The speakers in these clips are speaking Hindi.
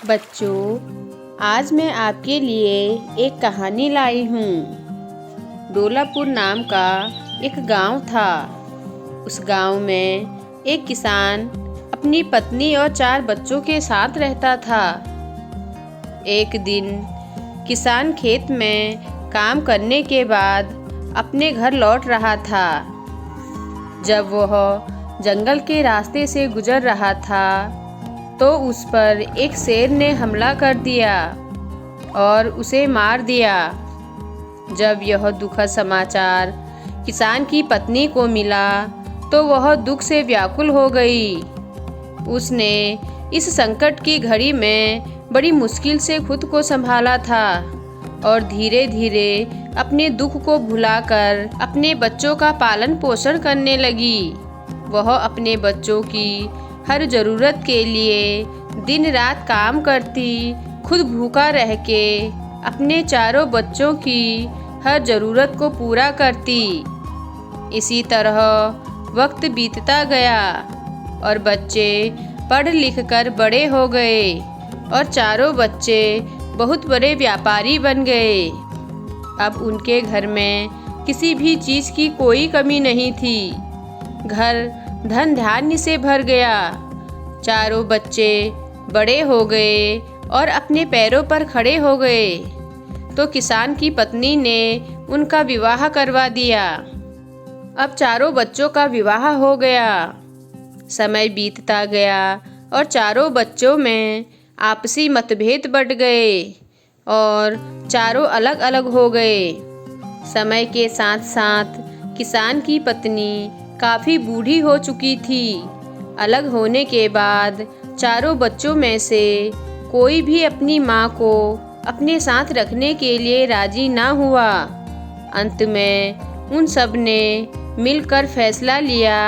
बच्चों, आज मैं आपके लिए एक कहानी लाई हूँ। डोलापुर नाम का एक गांव था। उस गांव में एक किसान अपनी पत्नी और 4 बच्चों के साथ रहता था। एक दिन किसान खेत में काम करने के बाद अपने घर लौट रहा था। जब वह जंगल के रास्ते से गुजर रहा था तो उस पर एक शेर ने हमला कर दिया और उसे मार दिया। जब यह दुखद समाचार किसान की पत्नी को मिला तो वह दुख से व्याकुल हो गई। उसने इस संकट की घड़ी में बड़ी मुश्किल से खुद को संभाला था और धीरे धीरे अपने दुख को भुलाकर अपने बच्चों का पालन पोषण करने लगी। वह अपने बच्चों की हर ज़रूरत के लिए दिन रात काम करती, खुद भूखा रह के अपने 4 बच्चों की हर ज़रूरत को पूरा करती। इसी तरह वक्त बीतता गया और बच्चे पढ़ लिख कर बड़े हो गए और 4 बच्चे बहुत बड़े व्यापारी बन गए। अब उनके घर में किसी भी चीज़ की कोई कमी नहीं थी। घर धन धान्य से भर गया। 4 बच्चे बड़े हो गए और अपने पैरों पर खड़े हो गए तो किसान की पत्नी ने उनका विवाह करवा दिया। अब 4 बच्चों का विवाह हो गया। समय बीतता गया और 4 बच्चों में आपसी मतभेद बढ़ गए और 4 अलग अलग हो गए। समय के साथ साथ किसान की पत्नी काफ़ी बूढ़ी हो चुकी थी। अलग होने के बाद 4 बच्चों में से कोई भी अपनी माँ को अपने साथ रखने के लिए राजी ना हुआ। अंत में उन सब ने मिलकर फैसला लिया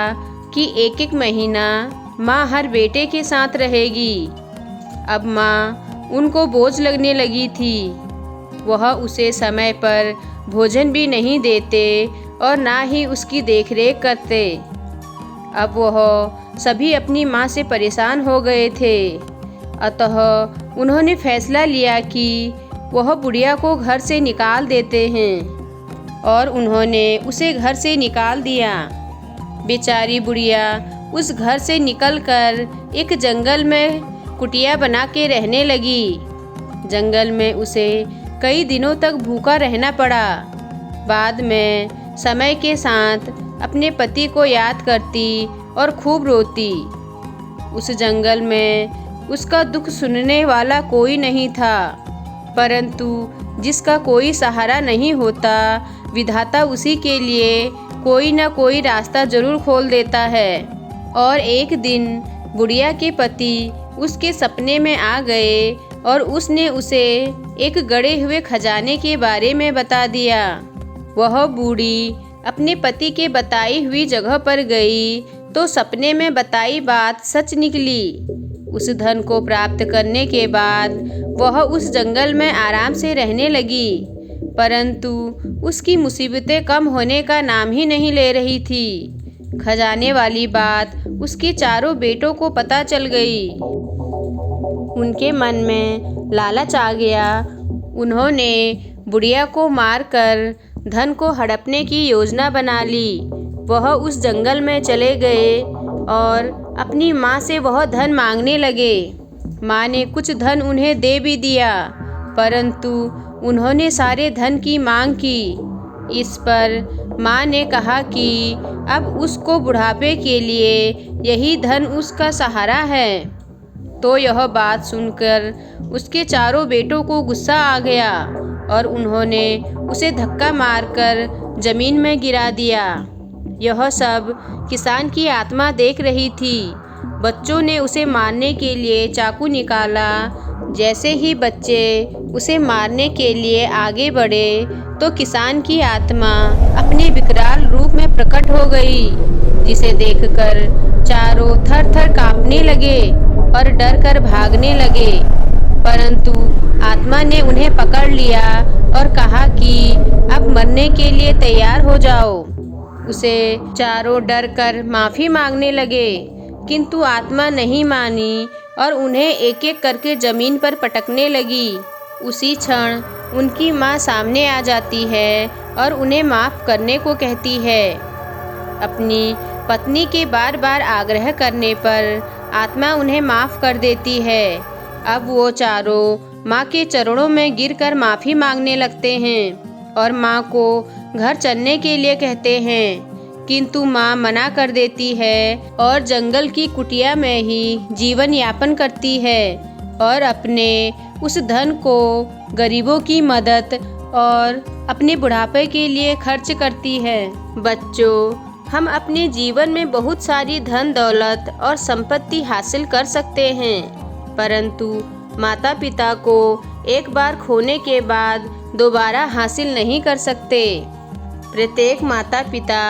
कि एक महीना माँ हर बेटे के साथ रहेगी। अब माँ उनको बोझ लगने लगी थी। वह उसे समय पर भोजन भी नहीं देते और ना ही उसकी देखरेख करते। अब वह सभी अपनी माँ से परेशान हो गए थे। अतः उन्होंने फैसला लिया कि वह बुढ़िया को घर से निकाल देते हैं और उन्होंने उसे घर से निकाल दिया। बेचारी बुढ़िया उस घर से निकलकर एक जंगल में कुटिया बना के रहने लगी। जंगल में उसे कई दिनों तक भूखा रहना पड़ा। बाद में समय के साथ अपने पति को याद करती और खूब रोती। उस जंगल में उसका दुख सुनने वाला कोई नहीं था, परंतु जिसका कोई सहारा नहीं होता, विधाता उसी के लिए कोई न कोई रास्ता जरूर खोल देता है। और एक दिन बुढ़िया के पति उसके सपने में आ गए और उसने उसे एक गड़े हुए खजाने के बारे में बता दिया। वह बूढ़ी अपने पति के बताई हुई जगह पर गई तो सपने में बताई बात सच निकली। उस धन को प्राप्त करने के बाद वह उस जंगल में आराम से रहने लगी, परंतु उसकी मुसीबतें कम होने का नाम ही नहीं ले रही थी। खजाने वाली बात उसके 4 बेटों को पता चल गई। उनके मन में लालच आ गया। उन्होंने बुढ़िया को मारकर धन को हड़पने की योजना बना ली। वह उस जंगल में चले गए और अपनी माँ से वह धन मांगने लगे। माँ ने कुछ धन उन्हें दे भी दिया, परंतु उन्होंने सारे धन की मांग की। इस पर माँ ने कहा कि अब उसको बुढ़ापे के लिए यही धन उसका सहारा है। तो यह बात सुनकर उसके 4 बेटों को गुस्सा आ गया और उन्होंने उसे धक्का मारकर जमीन में गिरा दिया। यह सब किसान की आत्मा देख रही थी। बच्चों ने उसे मारने के लिए चाकू निकाला। जैसे ही बच्चे उसे मारने के लिए आगे बढ़े तो किसान की आत्मा अपने विकराल रूप में प्रकट हो गई, जिसे देखकर 4 थर थर कांपने लगे और डर कर भागने लगे। परंतु आत्मा ने उन्हें पकड़ लिया और कहा कि अब मरने के लिए तैयार हो जाओ। उसे 4 डर कर माफ़ी मांगने लगे, किंतु आत्मा नहीं मानी और उन्हें एक एक करके जमीन पर पटकने लगी। उसी क्षण उनकी माँ सामने आ जाती है और उन्हें माफ़ करने को कहती है। अपनी पत्नी के बार बार आग्रह करने पर आत्मा उन्हें माफ़ कर देती है। अब वो चारों माँ के चरणों में गिरकर माफ़ी मांगने लगते हैं और माँ को घर चलने के लिए कहते हैं, किंतु माँ मना कर देती है और जंगल की कुटिया में ही जीवन यापन करती है और अपने उस धन को गरीबों की मदद और अपने बुढ़ापे के लिए खर्च करती है। बच्चों, हम अपने जीवन में बहुत सारी धन दौलत और संपत्ति हासिल कर सकते हैं, परंतु माता पिता को एक बार खोने के बाद दोबारा हासिल नहीं कर सकते। प्रत्येक माता पिता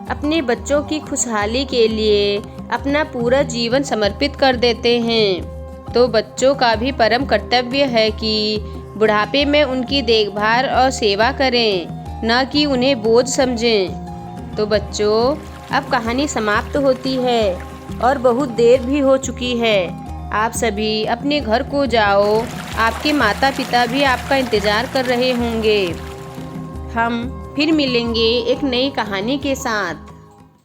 अपने बच्चों की खुशहाली के लिए अपना पूरा जीवन समर्पित कर देते हैं। तो बच्चों का भी परम कर्तव्य है कि बुढ़ापे में उनकी देखभाल और सेवा करें, न कि उन्हें बोझ समझें। तो बच्चों, अब कहानी समाप्त होती है और बहुत देर भी हो चुकी है। आप सभी अपने घर को जाओ, आपके माता पिता भी आपका इंतज़ार कर रहे होंगे। हम फिर मिलेंगे एक नई कहानी के साथ।